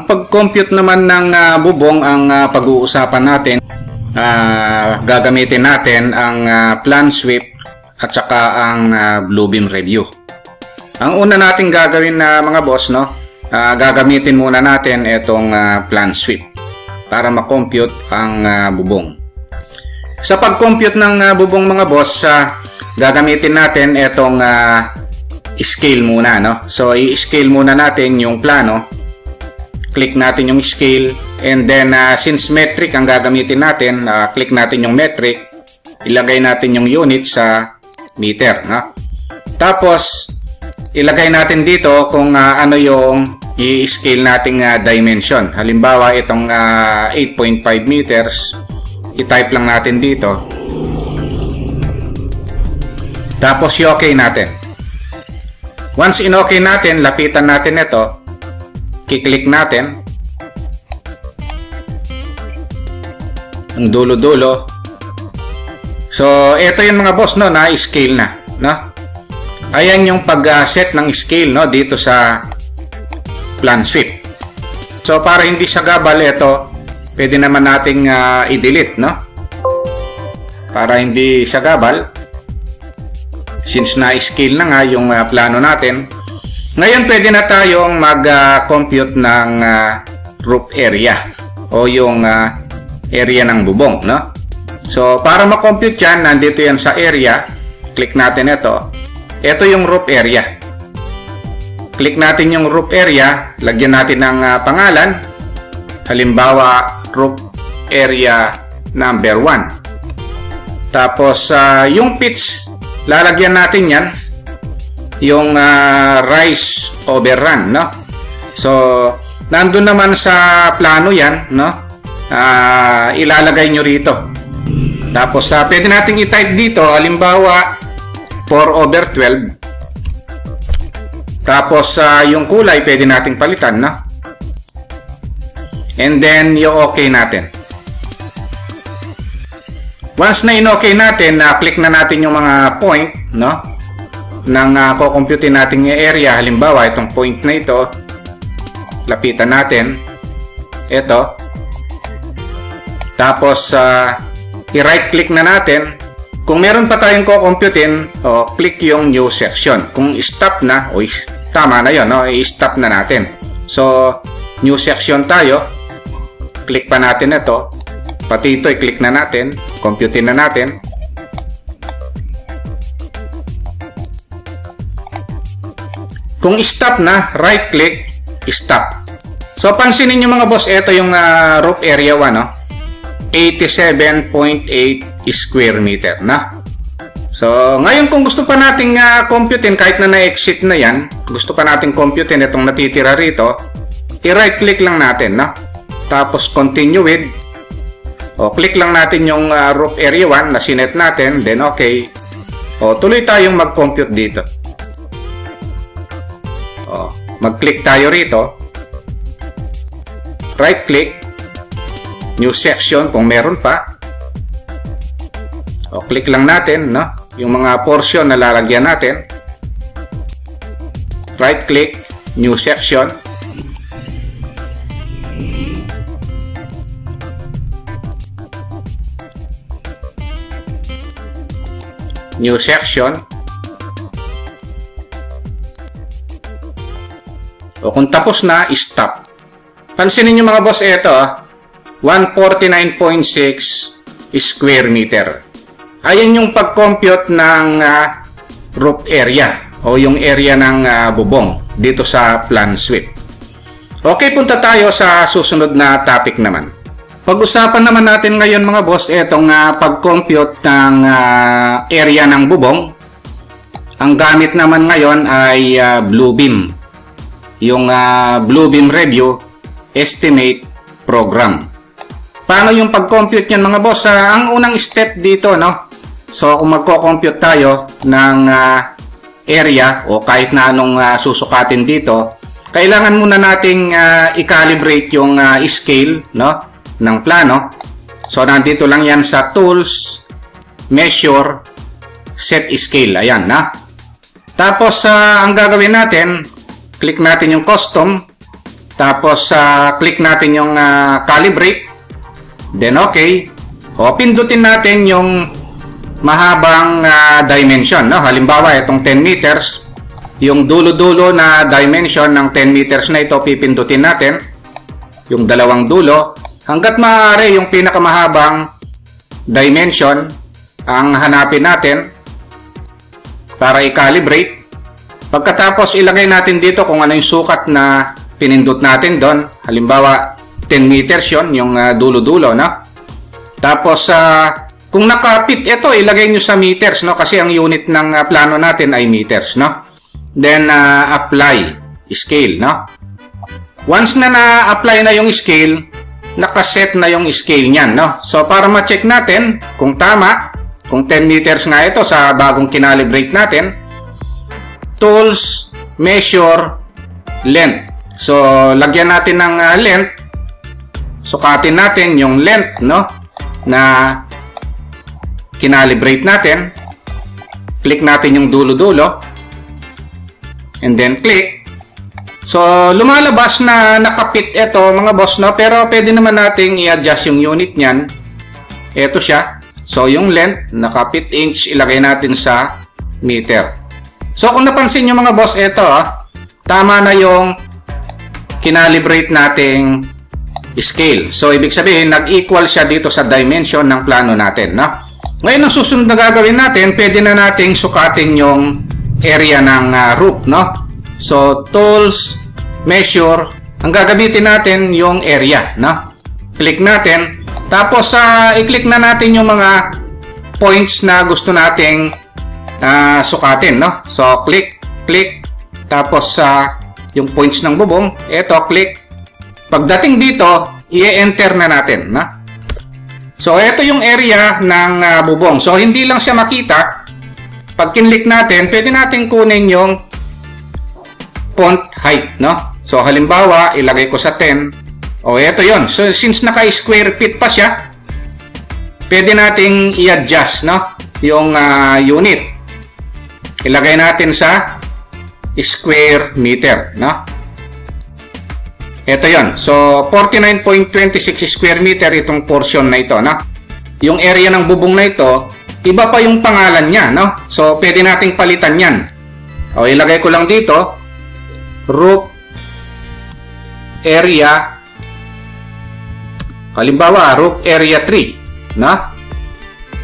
pag-compute naman ng bubong ang pag-uusapan natin. Gagamitin natin ang plan sweep at saka ang Bluebeam review. Ang una nating gagawin na mga boss, no, gagamitin muna natin itong plan sweep para ma-compute ang bubong. Sa pag-compute ng bubong mga boss, gagamitin natin itong scale muna, no? So i-scale muna natin yung plano. Click natin yung scale, and then since metric ang gagamitin natin, click natin yung metric, ilagay natin yung unit sa meter, no? Tapos ilagay natin dito kung ano yung i-scale nating dimension. Halimbawa itong 8.5 meters, i-type lang natin dito. Tapos i-okay natin. Once in-okay natin, lapitan natin ito. Kiklik natin ang dulo-dulo. So, ito yung mga boss, no, na scale na, no? Ayan yung pag-set ng scale, no, dito sa plan sweep. So, para hindi sagabal ito, pwede naman nating i-delete, no? Para hindi sagabal, since na-scale na nga yung plano natin. Ngayon, pwede na tayong mag-compute ng roof area o yung area ng bubong, no? So, para ma-compute yan, nandito yan sa area. Click natin ito. Ito yung roof area. Click natin yung roof area. Lagyan natin ng pangalan. Halimbawa, roof area number 1. Tapos, yung pitch, lalagyan natin yan. Yung rise overrun, no? So, nandun naman sa plano yan, no? Ilalagay nyo rito. Tapos, pwede nating i-type dito, halimbawa, 4/12. Tapos, yung kulay, pwede nating palitan, no? And then, i-okay natin. Once na in-okay natin, click na natin yung mga point, no? Nang kukumputin natin yung area. Halimbawa, itong point na ito, lapitan natin ito. Tapos i-right click na natin. Kung meron pa tayong kukumputin, click yung new section. Kung stop na, tama na yun, no? I-stop na natin. So new section tayo, click pa natin ito, pati ito i-click na natin, computin na natin. Kung stop na, right click, stop. So, pansinin nyo mga boss, ito yung roof area 1, no? 87.8 square meter, na? So, ngayon kung gusto pa nating computein, kahit na na-exit na yan, gusto pa nating computein itong natitira rito, i-right click lang natin, no? Tapos, continue with, click lang natin yung roof area 1 na sinet natin, then okay. Tuloy tayong mag-compute dito. Mag-click tayo rito, right click, new section kung meron pa, click lang natin, no? Yung mga portion na lalagyan natin, right click, new section, new section. Kung tapos na, stop. Pansinin nyo mga boss, ito 149.6 square meter. Ayan yung pag-compute ng roof area o yung area ng bubong dito sa plan sweep. Okay, punta tayo sa susunod na topic naman. Pag-usapan naman natin ngayon mga boss, itong pag-compute ng area ng bubong. Ang gamit naman ngayon ay Bluebeam. Yung Bluebeam Review Estimate Program. Paano yung pag-compute yan mga boss? Ang unang step dito, no? So, kung magko-compute tayo ng area o kahit na anong susukatin dito, kailangan muna nating i-calibrate yung scale, no, ng plano. So, nandito lang yan sa Tools, Measure, Set Scale. Ayan, na. Tapos, ang gagawin natin, click natin yung Custom. Tapos, click natin yung calibrate. Then, okay. O, pindutin natin yung mahabang dimension. No? Halimbawa, itong 10 meters. Yung dulo-dulo na dimension ng 10 meters na ito, pipindutin natin. Yung dalawang dulo. Hanggat maaari, yung pinakamahabang dimension ang hanapin natin para i-calibrate. Pagkatapos, ilagay natin dito kung ano yung sukat na pinindot natin doon. Halimbawa, 10 meters yon yung dulo-dulo, no? Tapos, kung nakapit ito, ilagay nyo sa meters, no? Kasi ang unit ng plano natin ay meters, no? Then, apply scale, no? Once na na-apply na yung scale, nakaset na yung scale niyan, no? So, para ma-check natin kung tama, kung 10 meters nga ito sa bagong kinalibrate natin, tools, measure, length. So, lagyan natin ng length. Sukatin natin yung length, no? Na kinalibrate natin. Click natin yung dulo-dulo. And then click. So, lumalabas na nakapit ito, mga boss, no? Pero pwede naman nating i-adjust yung unit niyan. Ito siya. So, yung length, nakapit inch, ilagay natin sa meter. So, kung napansin nyo, mga boss, ito, tama na yung kinalibrate nating scale. So, ibig sabihin, nag-equal siya dito sa dimension ng plano natin, no? Ngayon, ang susunod na gagawin natin, pwede na nating sukatin yung area ng roof, no? So, tools, measure, ang gagamitin natin yung area, no? Click natin. Tapos, i-click na natin yung mga points na gusto nating sukatin, no? So, click. Tapos, yung points ng bubong, ito, click. Pagdating dito, i-enter na natin, no? So, ito yung area ng bubong. So, hindi lang siya makita. Pag kinlik natin, pwede natin kunin yung font height, no? So, halimbawa, ilagay ko sa 10. O, ito yon. So, since naka-square feet pa siya, pwede nating i-adjust, no? Yung unit. Ilagay natin sa square meter, no? Ito yon. So, 49.26 square meter itong portion na ito, no? Yung area ng bubong na ito, iba pa yung pangalan niya, no? So, pwede nating palitan yan. O, ilagay ko lang dito, roof area, halimbawa, roof area 3, no?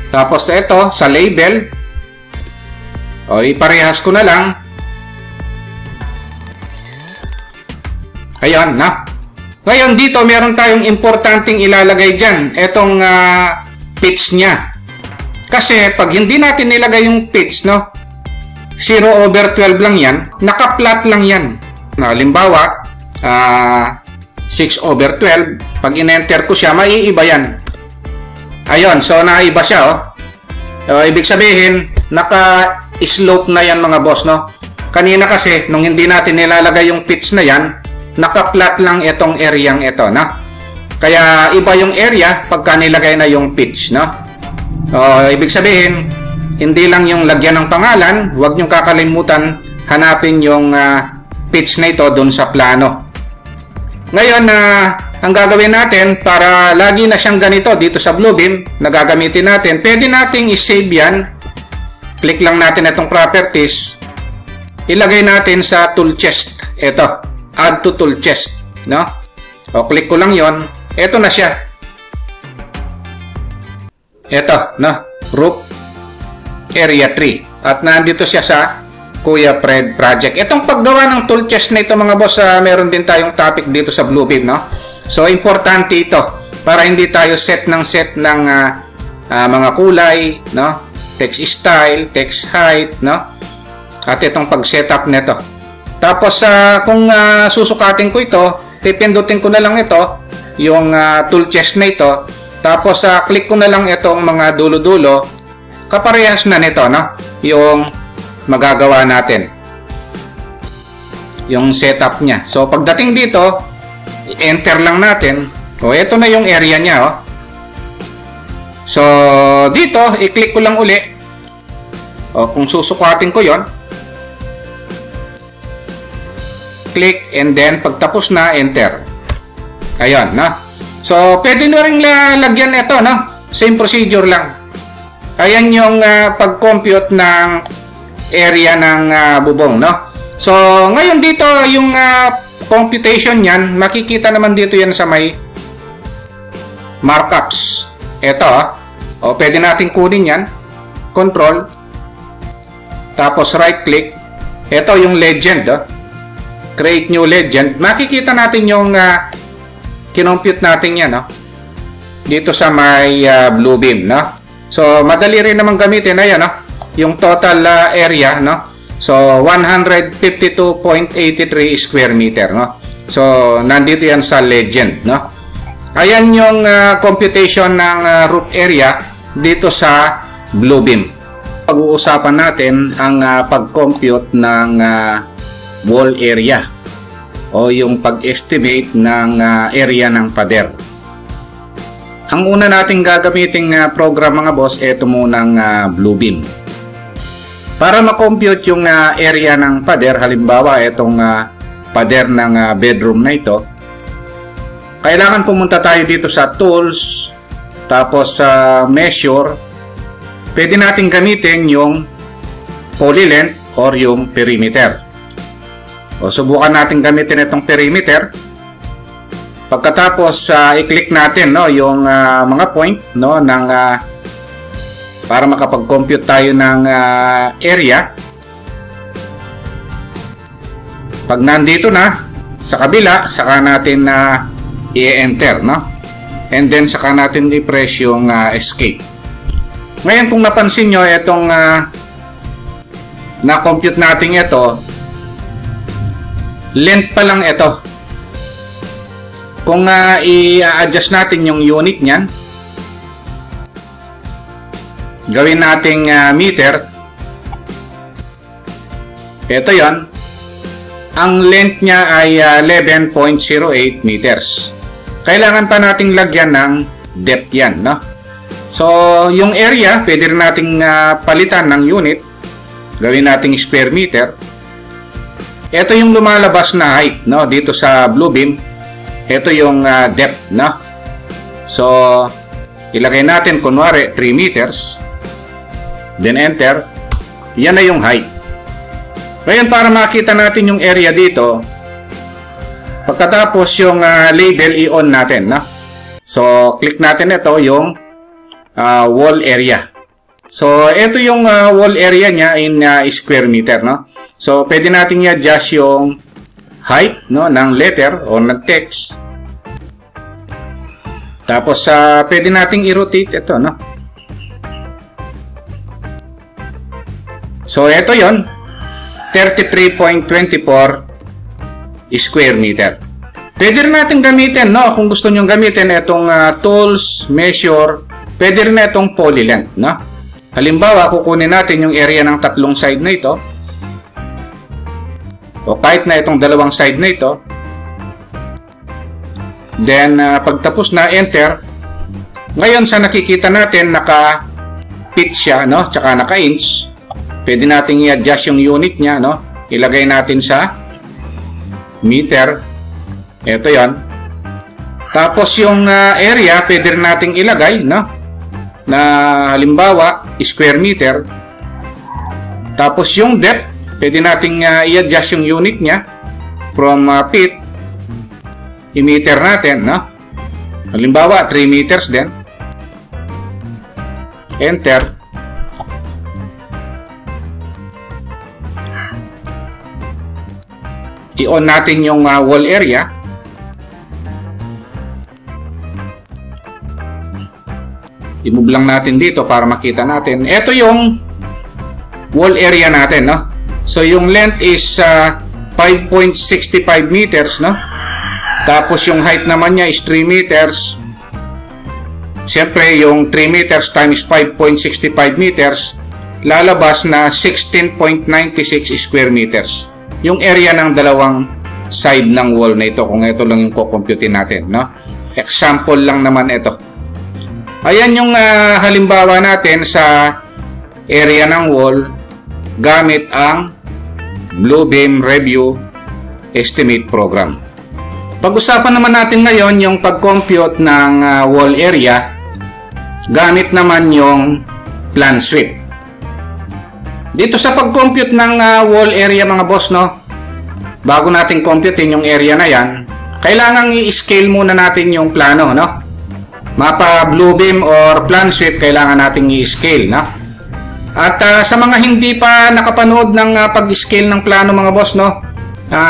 Tapos, ito, sa label, o, iparehas ko na lang. Ayan, na. Ngayon, dito, meron tayong importanteng ilalagay dyan. Itong pitch niya. Kasi, pag hindi natin nilagay yung pitch, no? 0/12 lang yan. Naka-flat lang yan. Na, halimbawa, 6/12. Pag in-enter ko siya, maiiba yan. Ayun, so naiba siya, oh. Ibig sabihin, naka-slope na yan, mga boss, no? Kanina kasi, nung hindi natin nilalagay yung pitch na yan, naka-flat lang itong area ito, no? Kaya iba yung area pagka nilagay na yung pitch, no? Ibig sabihin, hindi lang yung lagyan ng pangalan, huwag niyong kakalimutan hanapin yung pitch na ito doon sa plano. Ngayon, ang gagawin natin para lagi na siyang ganito dito sa Bluebeam na gagamitin natin, pwede nating i-save yan. Click lang natin itong properties. Ilagay natin sa tool chest. Ito. Add to tool chest, no? O, click ko lang yon. Ito na siya. Ito, no? Roof area 3. At nandito siya sa Kuya Fred project. Itong paggawa ng tool chest na ito, mga boss, meron din tayong topic dito sa Bluebeam, no? So, importante ito para hindi tayo set ng mga kulay, no? Text style, text height, no? At itong pag-setup nito. Tapos, kung susukatin ko ito, pipindutin ko na lang ito, yung tool chest na ito. Tapos, click ko na lang itong mga dulo-dulo. Kaparehas na nito, no? Yung magagawa natin. Yung setup niya. So, pagdating dito, enter lang natin. O, ito na yung area niya, oh. So, dito, i-click ko lang uli. O, kung susukatin ko yon, click and then pagtapos na, enter. Ayan, no? So, pwede nyo rin lagyan ito, no? Same procedure lang. Ayan yung pag-compute ng area ng bubong, no? So, ngayon dito, yung computation yan, makikita naman dito yan sa may markups. Ito, o pwede natin kunin yan. Control. Tapos right click. Ito yung legend, create new legend. Makikita natin yung kinompute natin yan, no? Dito sa may Bluebeam, no? So, madali rin naman gamitin. Ayan, no? Yung total area, no? So, 152.83 square meter, no? So, nandito yan sa legend, no? Ayan yung computation ng roof area dito sa Bluebeam. Pag-uusapan natin ang pag-compute ng wall area o yung pag-estimate ng area ng pader. Ang una nating gagamiting program mga boss, ito munang Bluebeam. Para ma-compute yung area ng pader, halimbawa itong pader ng bedroom na ito, kailangan pumunta tayo dito sa tools, tapos sa measure. Pwede natin gamitin yung poly length or yung perimeter. O subukan natin gamitin itong perimeter. Pagkatapos i-click natin, no, yung mga point, no, ng para makapag-compute tayo ng area. Pag nandito na sa kabila, saka natin i-enter, no? And then saka natin i-press yung escape. Ngayon kung napansin nyo, itong na-compute natin ito, length pa lang ito. Kung i-adjust natin yung unit niyan, gawin nating meter, ito yon. Ang length niya ay 11.08 meters. Kailangan pa nating lagyan ng depth yan, no? So, yung area, pwede rin nating palitan ng unit. Gawin nating square meter. Ito yung lumalabas na height, no? Dito sa Bluebeam. Ito yung depth, no? So, ilagay natin, kunwari, 3 meters. Then, enter. Yan na yung height. Ngayon, para makita natin yung area dito, pagkatapos yung label, i-on natin, no? So, click natin ito, yung wall area. So, ito yung wall area niya in square meter, no? So, pwede natin i-adjust yung height, no, ng letter o ng text. Tapos, pwede nating i-rotate ito, no? So, ito yon, 33.24 square meter. Pwede rin natin gamitin, no? Kung gusto nyo gamitin itong tools, measure, pwede rin itong poly length, no? Halimbawa, kukunin natin yung area ng tatlong side na ito. O kahit na itong dalawang side na ito. Then, pagtapos na, enter. Ngayon, sa nakikita natin, naka-pitch siya, no? Tsaka naka-inch. Pwede natin i-adjust yung unit niya, no? Ilagay natin sa meter. Ito yon. Tapos yung area, pwede rin natin ilagay, no? Na halimbawa, square meter. Tapos yung depth, pwede natin i-adjust yung unit niya from feet. I-meter natin, no? Halimbawa, 3 meters din. Enter. I-on natin yung wall area. I-move lang natin dito para makita natin. Ito yung wall area natin, no? So, yung length is 5.65 meters, no? Tapos, yung height naman niya is 3 meters. Siyempre, yung 3 meters times 5.65 meters, lalabas na 16.96 square meters. Yung area ng dalawang side ng wall na ito, kung ito lang yung kukumputin natin, no? Example lang naman ito. Ayan yung halimbawa natin sa area ng wall gamit ang Bluebeam Review estimate program. Pag-usapan naman natin ngayon yung pag-compute ng wall area gamit naman yung plan sweep. Dito sa pag-compute ng wall area mga boss, no, bago natin computein yung area na yan, kailangan i-scale muna natin yung plano, no? Mapa Bluebeam or plan sweep, kailangan natin i-scale, no? At sa mga hindi pa nakapanood ng pag-scale ng plano mga boss, no,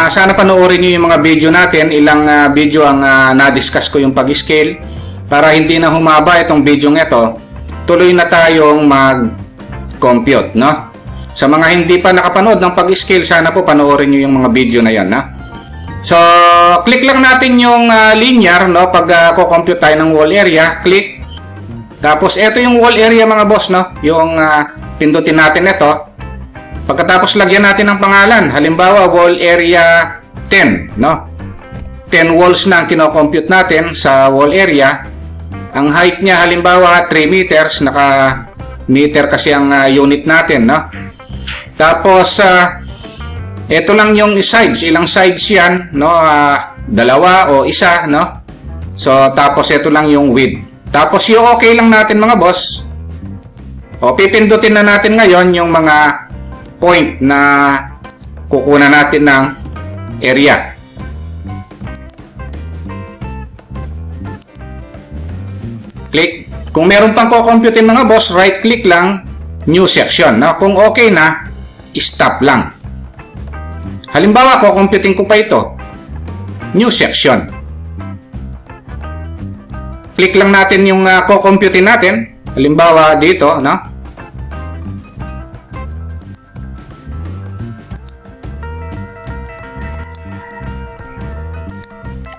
sana panoorin nyo yung mga video natin. Ilang video ang na-discuss ko yung pag-scale para hindi na humaba itong video ito. Tuloy na tayong mag-compute, no? Sa mga hindi pa nakapanood ng pag-scale, sana po panoorin nyo yung mga video na yan, no? So, click lang natin yung linear, no? Pag ko-compute tayo ng wall area, click. Tapos, ito yung wall area mga boss, no? Yung pindutin natin ito. Pagkatapos, lagyan natin ng pangalan. Halimbawa, wall area 10, no? 10 walls na ang kino-compute natin sa wall area. Ang height niya, halimbawa, 3 meters. Naka-meter kasi ang unit natin, no? Tapos, ito lang yung sides. Ilang sides yan, no? Dalawa o isa, no? So, tapos ito lang yung width. Tapos yung okay lang natin mga boss. O, pipindutin na natin ngayon yung mga point na kukunan natin ng area. Click. Kung meron pang kukomputin mga boss, right click lang, new section, no? Kung okay na, stop lang. Halimbawa, kukomputin ko pa ito. New section. Click lang natin yung kukomputin natin. Halimbawa, dito, no?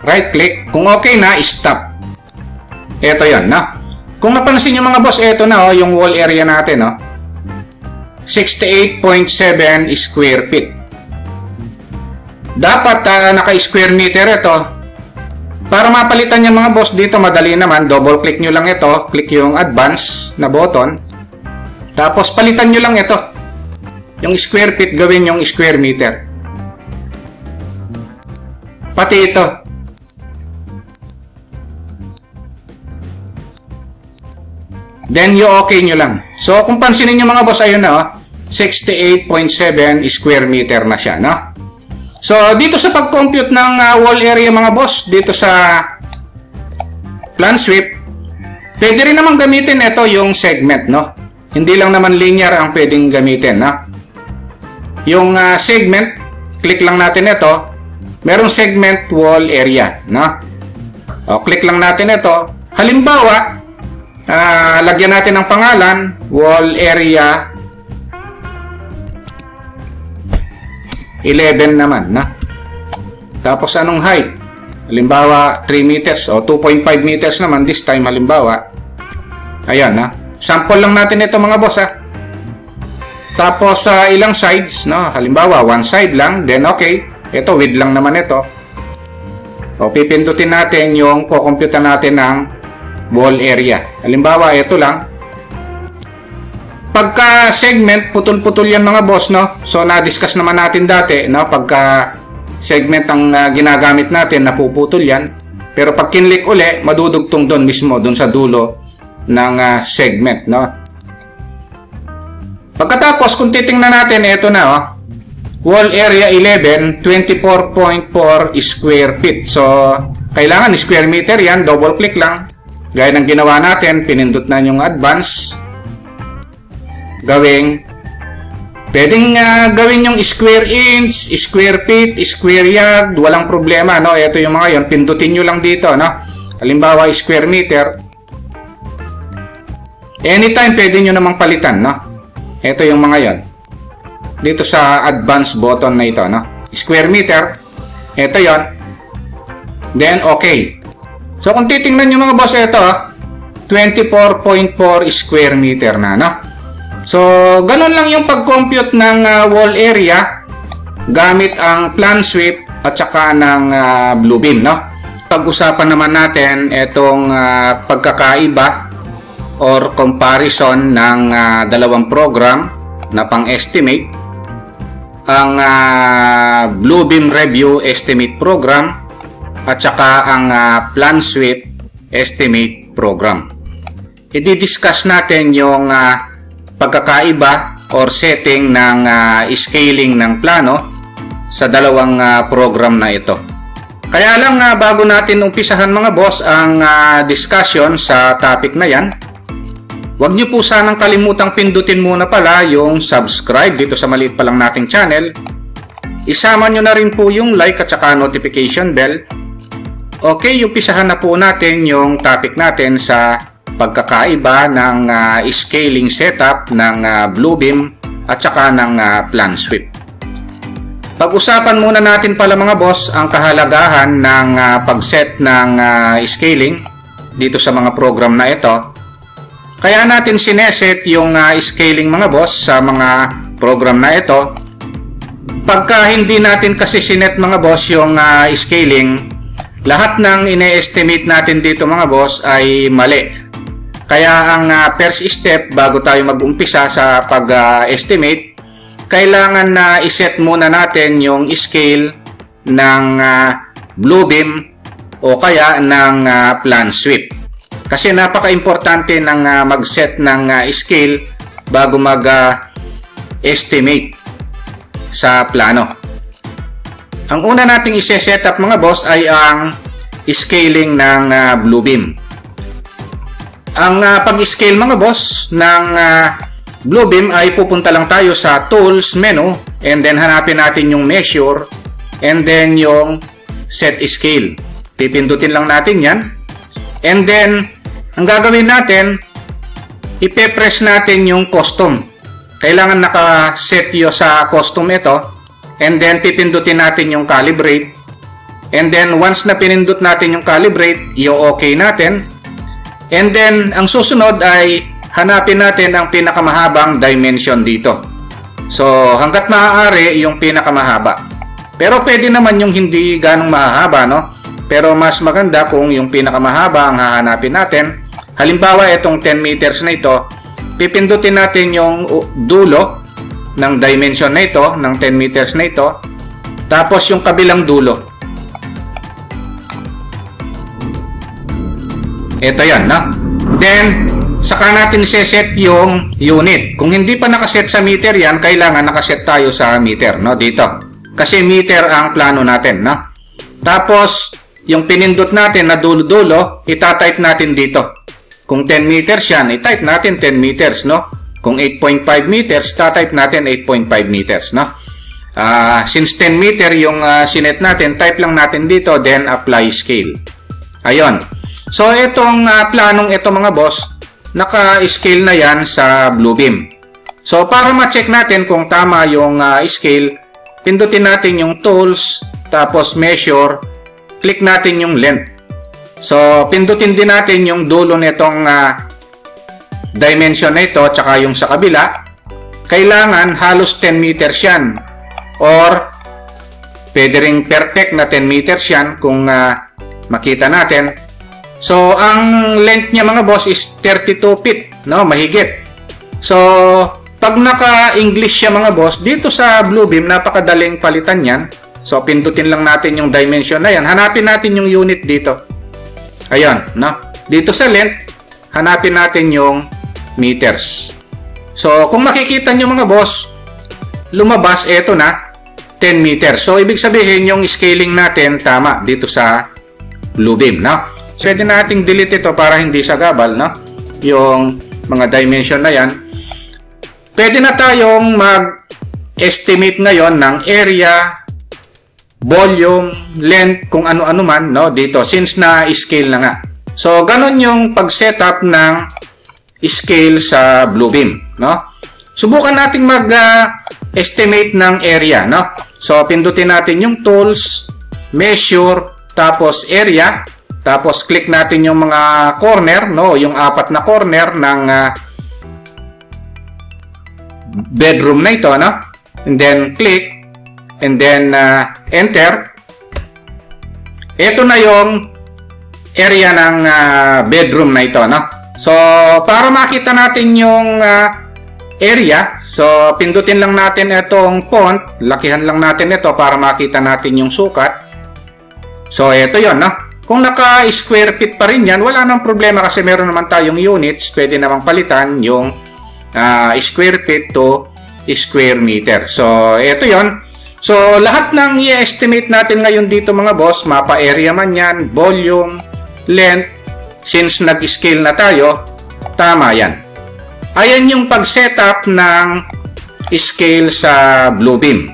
Right click. Kung okay na, stop. Ito yon, no? Kung napansin nyo mga boss, ito na, oh, yung wall area natin, no? 68.7 square feet. Dapat naka-square meter ito. Para mapalitan niya mga boss, dito madali naman. Double click nyo lang ito. Click yung advance na button. Tapos palitan nyo lang ito. Yung square feet gawin yung square meter. Pati ito. Then you okay nyo lang. So kung pansinin nyo mga boss, ayun na, oh, 68.7 square meter na siya, no? So, dito sa pag-compute ng wall area mga boss, dito sa plan sweep, pwede rin naman gamitin ito yung segment, no? Hindi lang naman linear ang pwedeng gamitin, no? Yung segment, click lang natin ito, merong segment wall area, no? O, click lang natin ito. Halimbawa, lagyan natin ng pangalan, wall area 11 naman, na. Tapos anong height? Halimbawa 3 meters o 2.5 meters naman this time halimbawa. Ayan, na. Sample lang natin ito mga boss, ha. Tapos ilang sides, no? Halimbawa one side lang, then okay. Ito width lang naman ito. O pipindutin natin yung kukompute natin ng wall area. Halimbawa ito lang. Pagka segment, putol-putol yan mga boss, no? So, na-discuss naman natin dati, no? Pagka segment ang ginagamit natin, napuputol yan. Pero pag kinlik uli, madudugtong doon mismo, doon sa dulo ng segment, no? Pagkatapos, kung titingnan natin, ito na, oh. Wall area 11, 24.4 square feet. So, kailangan square meter yan, double click lang. Gaya ng ginawa natin, pinindot na yung advance. Pwedeng gawin yung square inch, square feet, square yard, walang problema, no? Ito yung mga yon, pindutin nyo lang dito, no? Halimbawa, square meter. Anytime, pwede nyo namang palitan, no? Ito yung mga yon. Dito sa advance button na ito, no? Square meter. Ito yon. Then, okay. So, kung titingnan nyo mga boss, ito, 24.4 square meter na, no? So, ganun lang yung pag-compute ng wall area gamit ang plan sweep at saka ng Bluebeam, no? Pag-usapan naman natin itong pagkakaiba or comparison ng dalawang program na pang-estimate. ang Bluebeam Review Estimate Program at saka ang Plan Suite Estimate Program. I-discuss natin yung pagkakaiba or setting ng scaling ng plano sa dalawang program na ito. Kaya lang bago natin umpisahan mga boss ang discussion sa topic na yan, huwag nyo po sanang kalimutang pindutin muna pala yung subscribe dito sa maliit pa lang nating channel. Isama nyo na rin po yung like at saka notification bell. Okay, umpisahan na po natin yung topic natin sa pagkakaiba ng scaling setup ng Bluebeam at saka ng Plan Suite. Pag-usapan muna natin pala mga boss ang kahalagahan ng pag-set ng scaling dito sa mga program na ito. Kaya natin sineset yung scaling mga boss sa mga program na ito. Pagka hindi natin kasi sinet mga boss yung scaling, lahat ng ine-estimate natin dito mga boss ay mali. Kaya ang first step bago tayo mag-umpisa sa pag-estimate, kailangan na iset muna natin yung scale ng Bluebeam o kaya ng Plan Suite. Kasi napaka-importante ng mag-set ng scale bago mag-estimate sa plano. Ang una nating i-set up mga boss ay ang scaling ng Bluebeam. Ang pag-scale mga boss ng Bluebeam ay pupunta lang tayo sa Tools menu and then hanapin natin yung Measure and then yung Set Scale. Pipindutin lang natin yan. And then, ang gagawin natin, ipe-press natin yung custom. Kailangan naka-set yo sa custom ito. And then, pipindutin natin yung calibrate. And then, once na pinindut natin yung calibrate, i-okay natin. And then, ang susunod ay hanapin natin ang pinakamahabang dimension dito. So, hanggat maaari yung pinakamahaba. Pero pwede naman yung hindi ganong mahaba, no? Pero mas maganda kung yung pinakamahaba ang hahanapin natin. Halimbawa, itong 10 meters na ito, pipindutin natin yung dulo ng dimension na ito, ng 10 meters na ito, tapos yung kabilang dulo. Ito yan, no? Then, saka natin set yung unit. Kung hindi pa nakaset sa meter yan, kailangan nakaset tayo sa meter, no? Dito. Kasi meter ang plano natin, no? Tapos, yung pinindot natin na dulo-dulo, itatype natin dito. Kung 10 meters yan, i-type natin 10 meters, no? Kung 8.5 meters, tatype natin 8.5 meters, no? Since 10 meter yung sinet natin, type lang natin dito, then apply scale. Ayun. So, itong planong ito mga boss, naka-scale na yan sa Bluebeam. So, para ma-check natin kung tama yung scale, pindutin natin yung Tools, tapos Measure, click natin yung Length. So, pindutin din natin yung dulo nitong dimension na ito, tsaka yung sa kabila. Kailangan halos 10 meters yan. Or, pwede ring perfect na 10 meters yan kung makita natin. So, ang length niya mga boss is 32 feet, no? Mahigit. So, pag naka-English siya mga boss, dito sa Bluebeam, napakadaling palitan yan. So, pindutin lang natin yung dimension na yan. Hanapin natin yung unit dito. Ayan, no? Dito sa length, hanapin natin yung meters. So, kung makikita nyo mga boss, lumabas, eto na, 10 meters. So, ibig sabihin, yung scaling natin, tama, dito sa Bluebeam, no? So, pwede nating delete ito para hindi sagabal, no? Yung mga dimension na yan. Pwede na tayong mag-estimate ngayon ng area, volume, length, kung ano-ano man, no? Dito, since na scale na nga. So, ganun yung pag-setup ng scale sa Bluebeam, no? Subukan nating mag-estimate ng area, no? So, pindutin natin yung Tools, Measure, tapos Area, tapos click natin yung mga corner, no? Yung 4 na corner ng bedroom na ito, no? And then click, and then enter. Ito na yung area ng bedroom na ito, no? So, para makita natin yung area. So, pindutin lang natin itong font. Lakihan lang natin ito para makita natin yung sukat. So, ito yon, no? Kung naka-square feet pa rin yan, wala nang problema kasi meron naman tayong units. Pwede namang palitan yung square feet to square meter. So, ito yon. So, lahat ng i-estimate natin ngayon dito mga boss, mapa area man yan, volume, length, since nag-scale na tayo, tama yan. Ayan yung pag-setup ng scale sa Bluebeam.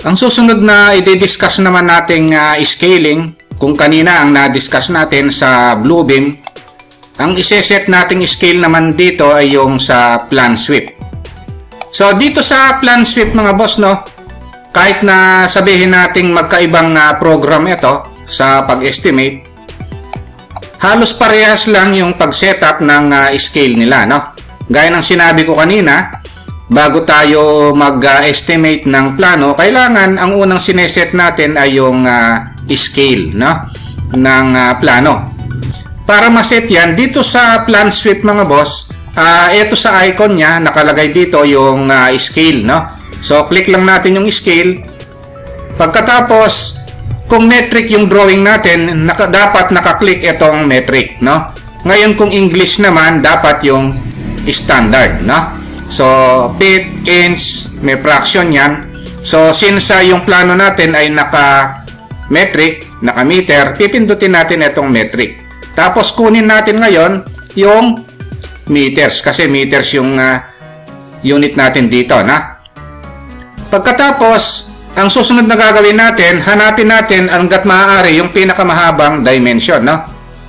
Ang susunod na i-discuss naman nating scaling, kung kanina ang na-discuss natin sa Bluebeam, ang iseset nating scale naman dito ay yung sa plan sweep. So dito sa plan sweep mga boss, no, kahit na sabihin nating magkaibang program ito sa pag-estimate, halos parehas lang yung pag-setup ng scale nila, no? Gaya ng sinabi ko kanina, bago tayo mag-estimate ng plano, kailangan ang unang sineset natin ay yung scale, no, ng plano. Para ma-set yan, dito sa plan sweep mga boss, ito sa icon niya, nakalagay dito yung scale, no? So, click lang natin yung scale. Pagkatapos, kung metric yung drawing natin, dapat nakaklik itong metric, no? Ngayon, kung English naman, dapat yung standard, no? So, feet, inch, may fraction yan. So, since yung plano natin ay naka-metric, naka-meter, pipindutin natin itong metric. Tapos, kunin natin ngayon yung meters, kasi meters yung unit natin dito, na? Pagkatapos, ang susunod na gagawin natin, hanapin natin hangga't maaari yung pinakamahabang dimension, no?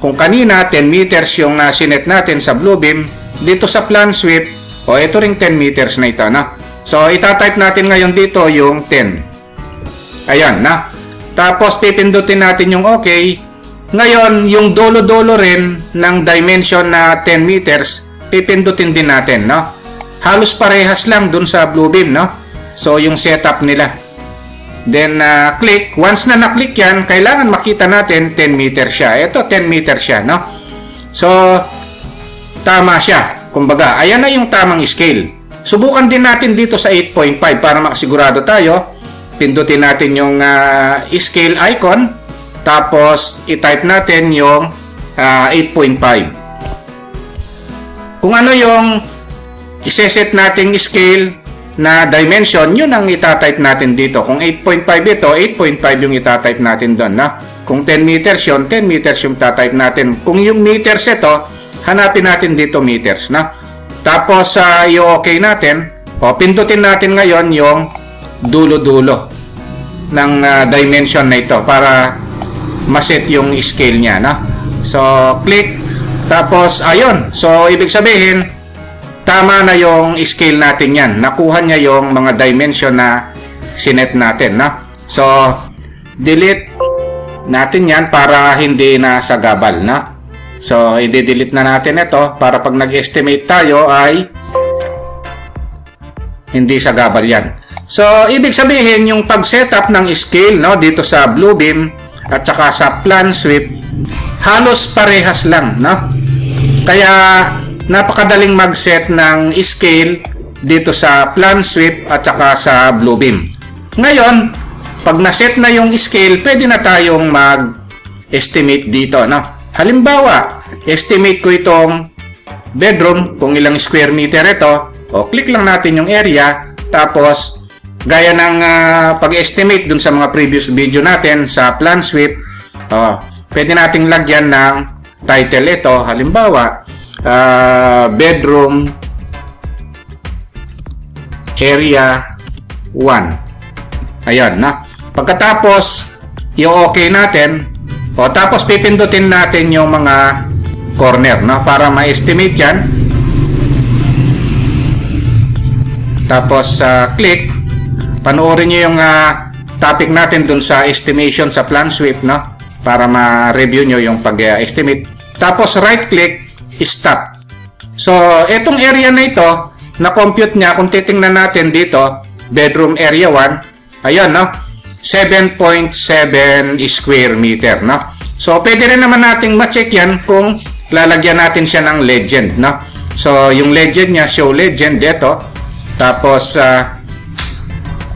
Kung kanina 10 meters yung sinet natin sa Bluebeam, dito sa plan sweep, ito ring 10 meters na ito, no? So, itatype natin ngayon dito yung 10. Ayan, na. Tapos, pipindutin natin yung OK. Ngayon, yung dolo-dolo rin ng dimension na 10 meters, pipindutin din natin, no? Halos parehas lang dun sa Bluebeam, no? So, yung setup nila. Then, click. Once na na-click yan, kailangan makita natin 10 meters siya. Ito, 10 meters siya, no? So, tama siya. Kumbaga, ayan na yung tamang scale. Subukan din natin dito sa 8.5 para makasigurado tayo. Pindutin natin yung scale icon. Tapos, i-type natin yung 8.5. Kung ano yung iseset nating scale na dimension, yun ang itatype natin dito. Kung 8.5 ito, 8.5 yung itatype natin doon, na? Kung 10 meters yun, 10 meters yung tatype natin. Kung yung meters ito, hanapin natin dito meters, na? Tapos, i-okay natin. Pindutin natin ngayon yung dulo-dulo ng dimension na ito para maset yung scale niya, na? So, click. Tapos, ayun. So, ibig sabihin, tama na yung scale natin yan. Nakuha niya yung mga dimension na sinet natin, no? So, delete natin yan para hindi na sagabal, no? So, i-delete na natin ito para pag nag-estimate tayo ay hindi sagabal yan. So, ibig sabihin yung pag-setup ng scale, no, dito sa Bluebeam at saka sa plan sweep, halos parehas lang, no? Kaya, napakadaling mag-set ng scale dito sa plan sweep at saka sa Bluebeam. Ngayon, pag na-set na yung scale, pwede na tayong mag-estimate dito, no? Halimbawa, estimate ko itong bedroom, kung ilang square meter ito, click lang natin yung area, tapos, gaya ng pag-estimate dun sa mga previous video natin sa plan sweep, pwede nating lagyan ng title ito, halimbawa, bedroom area 1. Ayan, na. Pagkatapos, i-okay natin, tapos pipindutin natin yung mga corner, no, para ma-estimate yan. Tapos, click. Panoorin nyo yung topic natin dun sa estimation sa plan sweep, no, para ma-review nyo yung pag-estimate. Tapos, right-click, stop. So, itong area na ito, na-compute niya, kung titingnan natin dito, bedroom area 1, ayan, no? 7.7 square meter, no? So, pwede rin naman nating ma-check yan kung lalagyan natin siya ng legend, no? So, yung legend niya, show legend, ito. Tapos,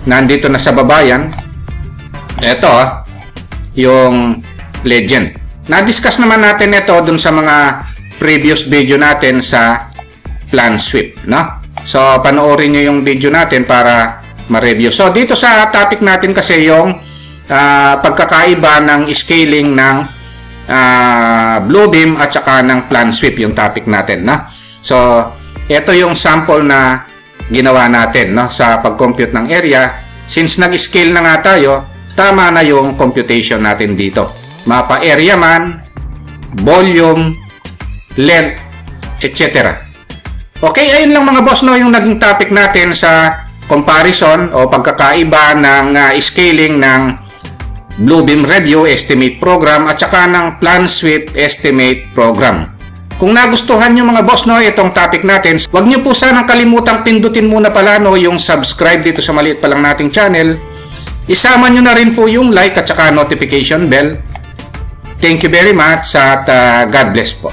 nandito na sa baba yan. Ito, yung legend. Na-discuss naman natin ito dun sa mga previous video natin sa plan sweep, no? So, panoorin nyo yung video natin para ma-review. So, dito sa topic natin kasi yung pagkakaiba ng scaling ng Bluebeam at saka ng plan sweep, yung topic natin, no? So, ito yung sample na ginawa natin, no, sa pag-compute ng area. Since nag-scale na nga tayo, tama na yung computation natin dito. Mapa area man, volume, length, etc. Okay, ayun lang mga boss, no, yung naging topic natin sa comparison o pagkakaiba ng scaling ng Bluebeam Review Estimate Program at saka ng Plan Sweep Estimate Program. Kung nagustuhan nyo mga boss, no, itong topic natin, huwag nyo po sanang kalimutang pindutin muna pala, no, yung subscribe dito sa maliit pa lang nating channel. Isama nyo na rin po yung like at saka notification bell. Thank you very much at God bless po.